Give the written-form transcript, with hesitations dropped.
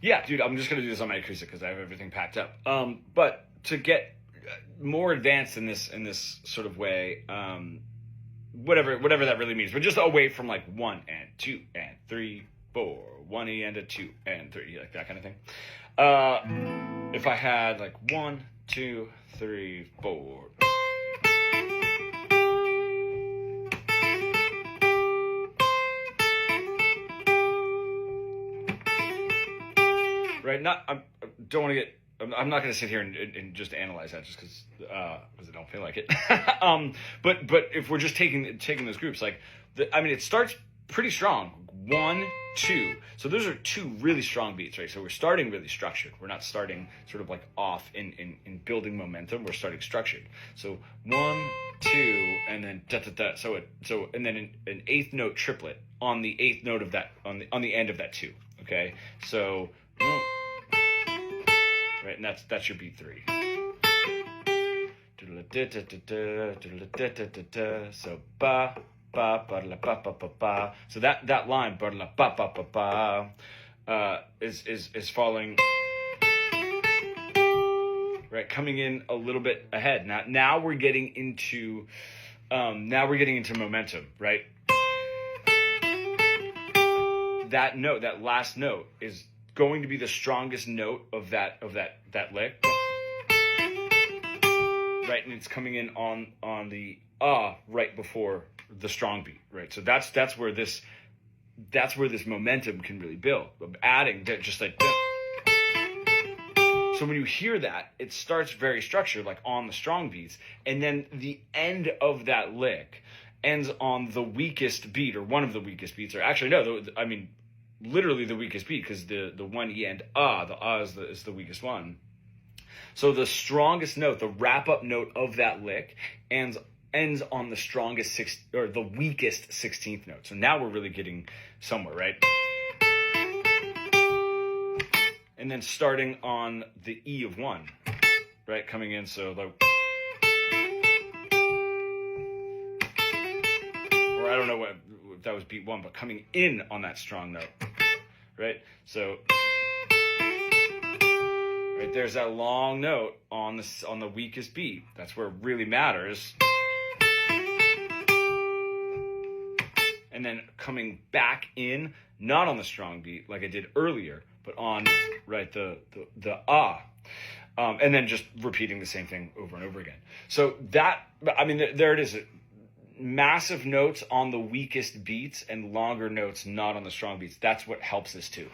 Yeah, dude, I'm just gonna do this on my acoustic because I have everything packed up. But to get more advanced in this sort of way, whatever that really means, but just away from like 1 and 2 and 3, 4, 1 E and a 2 and 3, like that kind of thing. If I had like 1, 2, 3, 4. Right, I don't want to get. I'm not going to sit here and just analyze that just because I don't feel like it. But if we're just taking those groups, like it starts pretty strong. 1, 2. So those are 2 really strong beats, right? So we're starting really structured. We're not starting sort of like off in building momentum. We're starting structured. So 1, 2, and then da da da. So and then an 8th note triplet on the 8th note of that on the end of that 2. Okay, so. Right, and that's your beat 3. So ba ba ba la ba ba ba ba. So that line ba la ba ba ba ba is falling right, coming in a little bit ahead. Now we're getting into momentum, right? That note, that last note, is going to be the strongest note of that lick, right? And it's coming in on the right before the strong beat, right? So that's where this momentum can really build. Adding that, just like that. So when you hear that, it starts very structured, like on the strong beats, and then the end of that lick ends on the weakest beat, or one of the weakest beats, or actually no, literally the weakest beat, because the 1 E and the is the weakest one. So the strongest note, the wrap up note of that lick, ends on the strongest the weakest 16th note. So now we're really getting somewhere, right? And then starting on the E of 1, right, coming in. So like, or I don't know if that was beat 1, but coming in on that strong note. Right, so right there's that long note on the weakest beat. That's where it really matters. And then coming back in, not on the strong beat like I did earlier, but on right the and then just repeating the same thing over and over again. So there it is. Massive notes on the weakest beats and longer notes not on the strong beats. That's what helps this too.